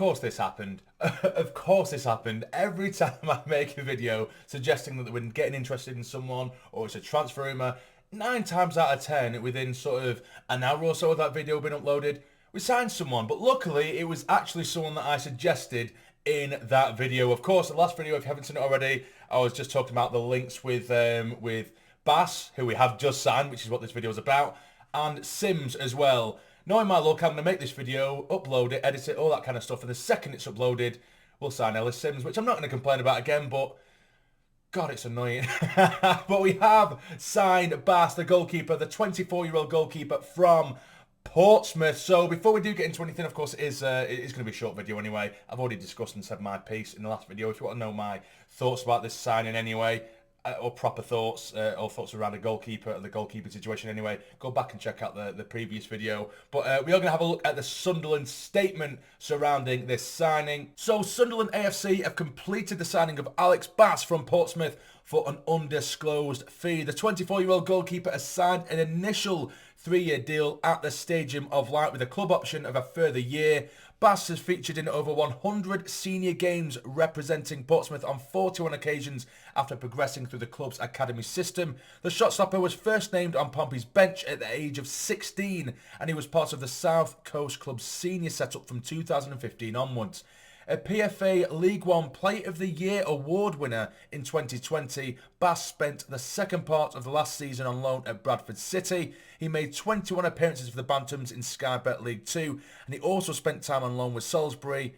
course this happened. Of course this happened. Every time I make a video suggesting that we're getting interested in someone or it's a transfer rumour, 9 times out of 10, within sort of an hour or so of that video being uploaded, we signed someone. But luckily, it was actually someone that I suggested in that video. Of course, the last video, if you haven't seen it already, I was just talking about the links with Bass, who we have just signed, which is what this video is about, and Sims as well. Knowing my luck, I'm going to make this video, upload it, edit it, all that kind of stuff, and the second it's uploaded, we'll sign Ellis Sims, which I'm not going to complain about again, but God, it's annoying. But we have signed Bass, the goalkeeper, the 24-year-old goalkeeper from Portsmouth. So before we do get into anything, of course, it is going to be a short video anyway. I've already discussed and said my piece in the last video. If you want to know my thoughts about this signing anyway, or proper thoughts, or thoughts around the goalkeeper situation anyway, go back and check out the previous video. But we are going to have a look at the Sunderland statement surrounding this signing. So Sunderland AFC have completed the signing of Alex Bass from Portsmouth for an undisclosed fee. The 24-year-old goalkeeper has signed an initial 3-year deal at the Stadium of Light with a club option of a further year. Bass has featured in over 100 senior games representing Portsmouth on 41 occasions after progressing through the club's academy system. The shot-stopper was first named on Pompey's bench at the age of 16 and he was part of the South Coast Club's senior setup from 2015 onwards. A PFA League One Player of the Year award winner in 2020, Bass spent the second part of the last season on loan at Bradford City. He made 21 appearances for the Bantams in Sky Bet League 2 and he also spent time on loan with Salisbury,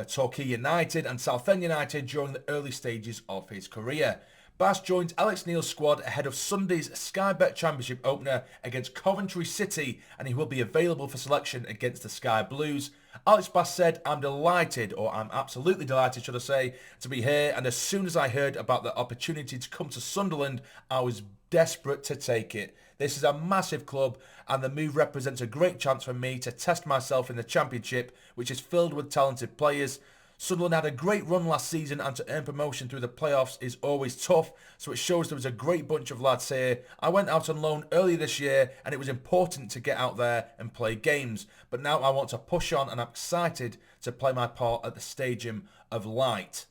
Torquay United and Southend United during the early stages of his career. Bass joined Alex Neil's squad ahead of Sunday's Sky Bet Championship opener against Coventry City and he will be available for selection against the Sky Blues. Alex Bass said, I'm delighted, or I'm absolutely delighted should I say, to be here, and as soon as I heard about the opportunity to come to Sunderland, I was desperate to take it. This is a massive club and the move represents a great chance for me to test myself in the Championship, which is filled with talented players. Sunderland had a great run last season and to earn promotion through the playoffs is always tough, so it shows there was a great bunch of lads here. I went out on loan earlier this year and it was important to get out there and play games, but now I want to push on and I'm excited to play my part at the Stadium of Light.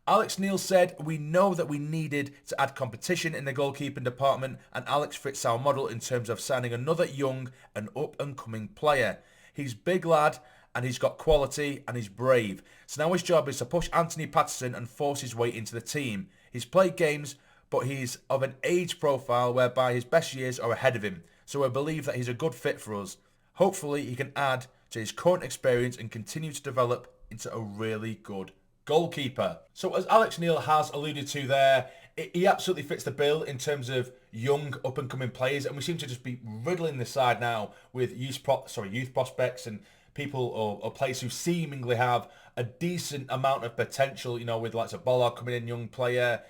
Alex Neil said, we know that we needed to add competition in the goalkeeping department and Alex fits our model in terms of signing another young and up-and-coming player. He's big lad and he's got quality and he's brave. So now his job is to push Anthony Patterson and force his way into the team. He's played games, but he's of an age profile whereby his best years are ahead of him. So I believe that he's a good fit for us. Hopefully he can add to his current experience and continue to develop into a really good goalkeeper. So as Alex Neil has alluded to there, he absolutely fits the bill in terms of young up-and-coming players, and we seem to just be riddling the side now with youth prospects and people or players who seemingly have a decent amount of potential, you know, with lots of Bollard coming in, young player,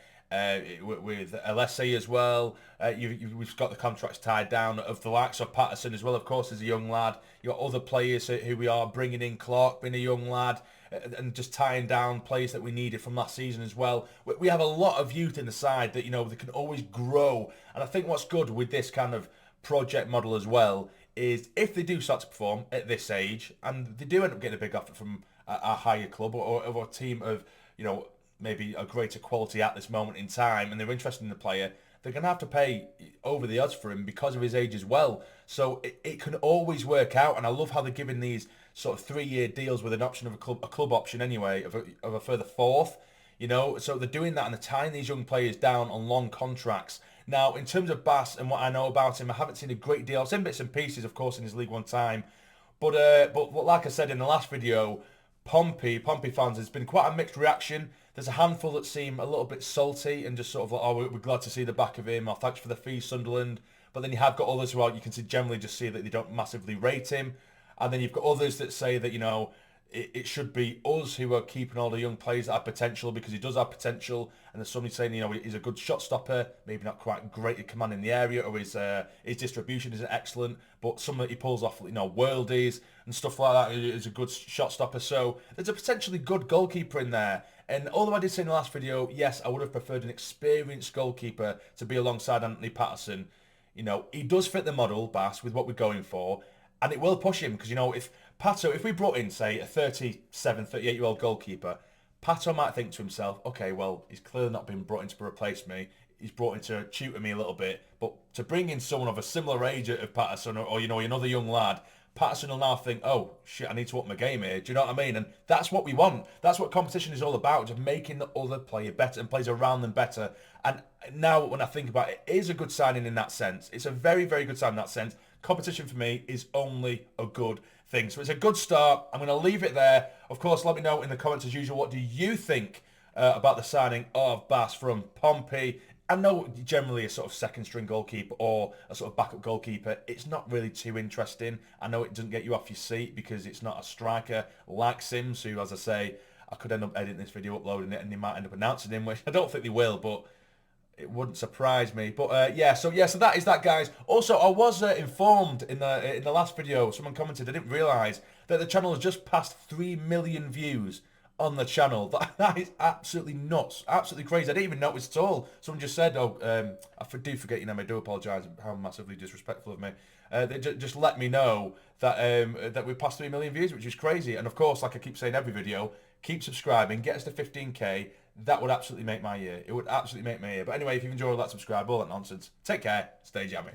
with Alessi as well. We've got the contracts tied down of the likes of Patterson as well, of course, as a young lad. You've got other players who we are bringing in, Clark being a young lad, and just tying down players that we needed from last season as well. We have a lot of youth in the side that, you know, they can always grow. And I think what's good with this kind of project model as well is if they do start to perform at this age and they do end up getting a big offer from a higher club or a team of, you know, maybe a greater quality at this moment in time and they're interested in the player, they're going to have to pay over the odds for him because of his age as well. So it can always work out, and I love how they're giving these sort of 3-year deals with an option of a club option anyway, of a further fourth, you know. So they're doing that and they're tying these young players down on long contracts. Now, in terms of Bass and what I know about him, I haven't seen a great deal. I've seen bits and pieces, of course, in his League One time. But like I said in the last video, Pompey fans, there's been quite a mixed reaction. There's a handful that seem a little bit salty and just sort of like, oh, we're glad to see the back of him, or thanks for the fee, Sunderland. But then you have got others who are, you can generally just see that they don't massively rate him. And then you've got others that say that, you know, it should be us who are keeping all the young players that have potential because he does have potential. And there's somebody saying, you know, he's a good shot stopper, maybe not quite great at command in the area, or his distribution isn't excellent, but some that he pulls off, you know, worldies and stuff like that is a good shot stopper. So there's a potentially good goalkeeper in there. And although I did say in the last video, yes, I would have preferred an experienced goalkeeper to be alongside Anthony Patterson. You know, he does fit the model, Bass, with what we're going for. And it will push him because, you know, if we brought in, say, a 37, 38-year-old goalkeeper, Pato might think to himself, okay, well, he's clearly not been brought in to replace me. He's brought in to tutor me a little bit. But to bring in someone of a similar age of Patterson or you know, another young lad, Patterson will now think, oh, shit, I need to up my game here. Do you know what I mean? And that's what we want. That's what competition is all about, just making the other player better and players around them better. And now when I think about it, it is a good signing in that sense. It's a very, very good signing in that sense. Competition for me is only a good thing. So it's a good start. I'm going to leave it there. Of course, let me know in the comments as usual, what do you think about the signing of Bass from Pompey? I know generally a sort of second string goalkeeper or a sort of backup goalkeeper, it's not really too interesting. I know it doesn't get you off your seat because it's not a striker like Sims, who, as I say, I could end up editing this video, uploading it, and they might end up announcing him, which I don't think they will, but it wouldn't surprise me. But so that is that, guys. Also, I was informed in the last video, someone commented, I didn't realise that the channel has just passed 3 million views on the channel. That is absolutely nuts, absolutely crazy. I didn't even notice at all. Someone just said, I do forget your name. I do apologise. How massively disrespectful of me. They just let me know that that we passed 3 million views, which is crazy. And of course, like I keep saying every video, keep subscribing, get us to 15k. That would absolutely make my year. It would absolutely make my year. But anyway, if you've enjoyed all that, subscribe, all that nonsense. Take care. Stay jammy.